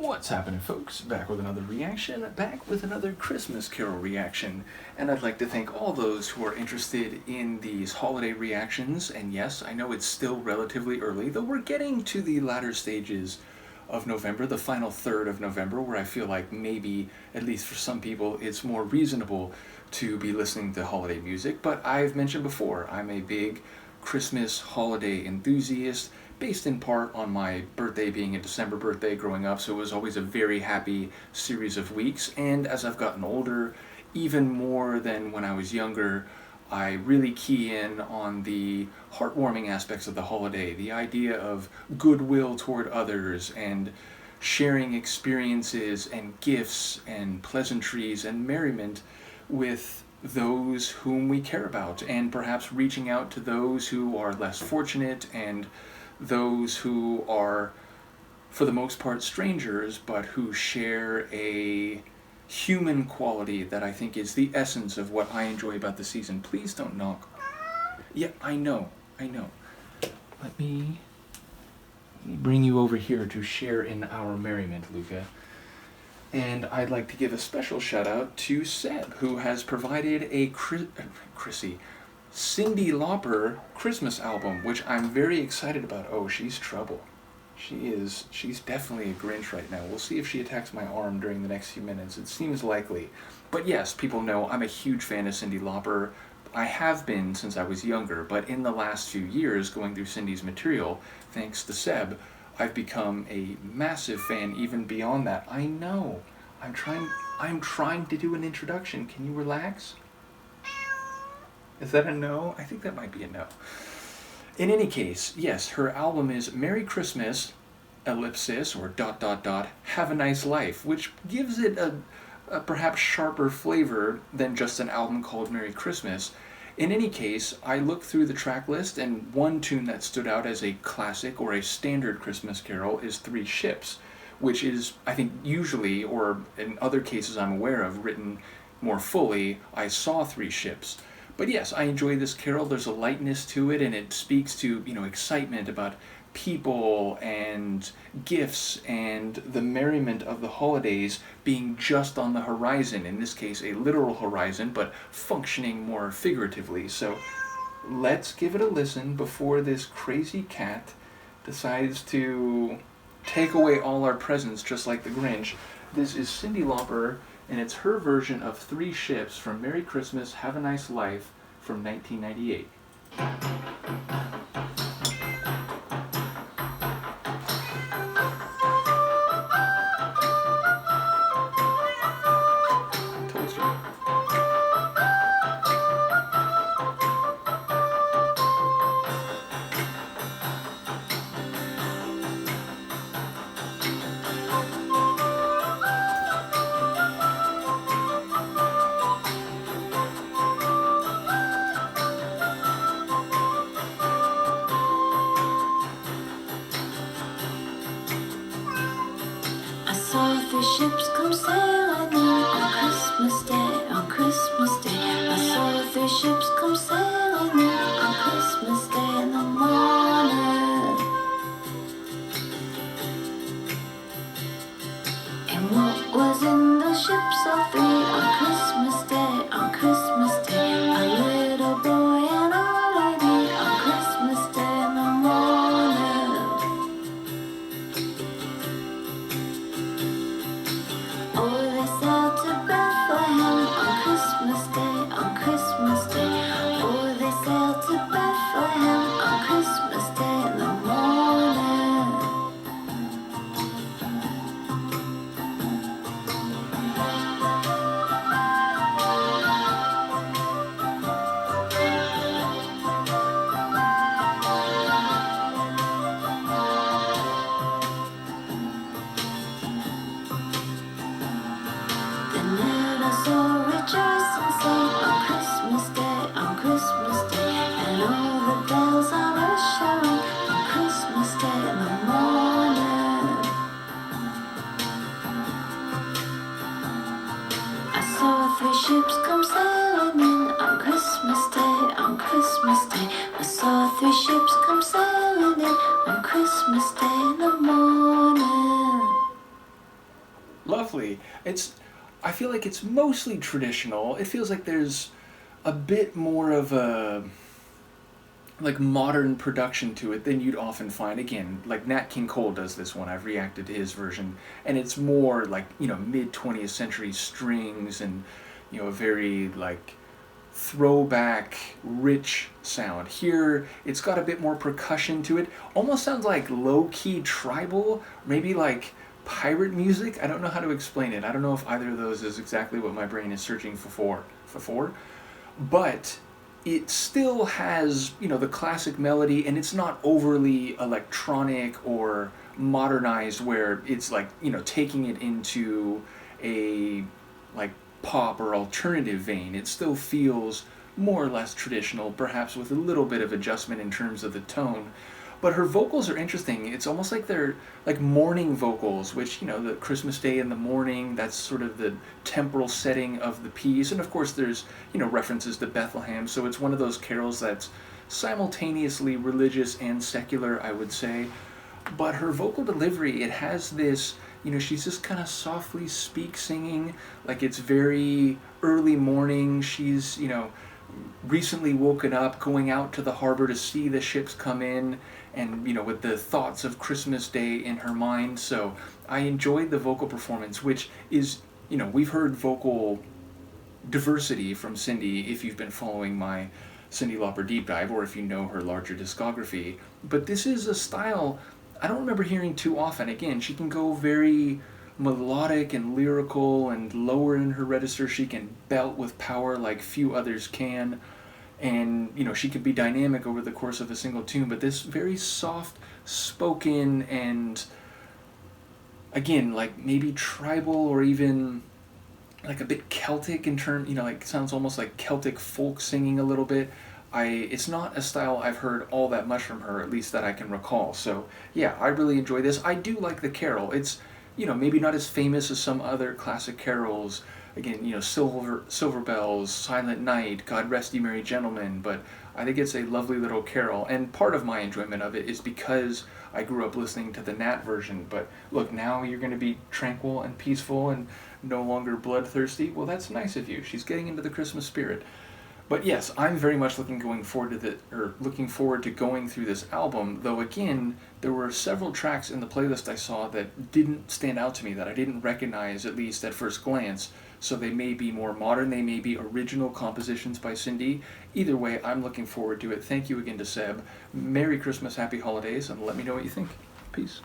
What's happening, folks? Back with another reaction, back with another Christmas Carol reaction. And I'd like to thank all those who are interested in these holiday reactions. And yes, I know it's still relatively early, though we're getting to the latter stages of November, the final third of November, where I feel like maybe, at least for some people, it's more reasonable to be listening to holiday music. But I've mentioned before, I'm a big Christmas holiday enthusiast, based in part on my birthday being a December birthday growing up, so it was always a very happy series of weeks. And as I've gotten older, even more than when I was younger, I really key in on the heartwarming aspects of the holiday, the idea of goodwill toward others and sharing experiences and gifts and pleasantries and merriment with those whom we care about, and perhaps reaching out to those who are less fortunate and those who are, for the most part, strangers, but who share a human quality that I think is the essence of what I enjoy about the season. Please don't knock. Yeah, I know. Let me bring you over here to share in our merriment, Luca. And I'd like to give a special shout out to Seb, who has provided a Cyndi Lauper Christmas album, which I'm very excited about. Oh, she's trouble. She's definitely a Grinch right now. We'll see if she attacks my arm during the next few minutes. It seems likely. But yes, people know I'm a huge fan of Cyndi Lauper. I have been since I was younger, but in the last few years, going through Cyndi's material, thanks to Seb, I've become a massive fan even beyond that. I know. I'm trying to do an introduction. Can you relax? Is that a no? I think that might be a no. In any case, yes, her album is Merry Christmas, ellipsis, or ... Have a Nice Life, which gives it a perhaps sharper flavor than just an album called Merry Christmas. In any case, I looked through the track list, and one tune that stood out as a classic or a standard Christmas carol is Three Ships, which is, I think, usually, or in other cases I'm aware of, written more fully, I Saw Three Ships. But yes, I enjoy this carol. There's a lightness to it, and it speaks to, excitement about people and gifts and the merriment of the holidays being just on the horizon. In this case, a literal horizon, but functioning more figuratively. So let's give it a listen before this crazy cat decides to take away all our presents just like the Grinch. This is Cyndi Lauper, and it's her version of Three Ships from Merry Christmas, Have a Nice Life from 1998. Saw three ships come sailing in on Christmas Day, on Christmas Day. I saw three ships come sailing in on Christmas Day in the morning. And what was in those ships of three on Christmas Day, on Christmas Day? A little boy and a lady on Christmas Day in the morning. Oh, they sailed to Bethlehem on Christmas Day, on Christmas Day. Oh, they sailed to Bethlehem on Christmas Day in the morning. Then let us all rejoice and sing on Christmas Day, on Christmas Day. And all the bells are a-showing on Christmas Day in the morning. I saw three ships come sailing in on Christmas Day, on Christmas Day. I saw three ships come sailing in on Christmas Day in the morning. Lovely. I feel like it's mostly traditional. It feels like there's a bit more of a like modern production to it than you'd often find. Again, like Nat King Cole does this one. I've reacted to his version, and it's more like mid 20th century strings and a very like throwback, rich sound. Here, it's got a bit more percussion to it. Almost sounds like low key tribal, maybe like pirate music. I don't know how to explain it. I don't know if either of those is exactly what my brain is searching for. But it still has, the classic melody, and it's not overly electronic or modernized where it's like, taking it into a like pop or alternative vein. It still feels more or less traditional, perhaps with a little bit of adjustment in terms of the tone. But her vocals are interesting. It's almost like they're like morning vocals, which, the Christmas Day in the morning, that's sort of the temporal setting of the piece. And of course, there's, references to Bethlehem. So it's one of those carols that's simultaneously religious and secular, I would say. But her vocal delivery, it has this, she's just kind of softly singing, like it's very early morning. She's, recently woken up, going out to the harbor to see the ships come in, and with the thoughts of Christmas Day in her mind. So I enjoyed the vocal performance, which is, we've heard vocal diversity from Cyndi if you've been following my Cyndi Lauper deep dive, or if you know her larger discography. But this is a style I don't remember hearing too often. Again, she can go very melodic and lyrical and lower in her register. She can belt with power like few others can. And, she can be dynamic over the course of a single tune. But this very soft spoken and, again, like maybe tribal or even like a bit Celtic in terms, like sounds almost like Celtic folk singing a little bit. It's not a style I've heard all that much from her, at least that I can recall. So yeah, I really enjoy this. I do like the carol. It's, maybe not as famous as some other classic carols. Again, Silver Bells, Silent Night, God Rest Ye Merry Gentlemen, but I think it's a lovely little carol. And part of my enjoyment of it is because I grew up listening to the Nat version. But look, now you're going to be tranquil and peaceful and no longer bloodthirsty. Well, that's nice of you. She's getting into the Christmas spirit. But yes, I'm very much looking forward to going through this album. Though again, there were several tracks in the playlist I saw that didn't stand out to me, that I didn't recognize at least at first glance. So they may be more modern, they may be original compositions by Cyndi. Either way, I'm looking forward to it. Thank you again to Seb. Merry Christmas, Happy Holidays, and let me know what you think. Peace.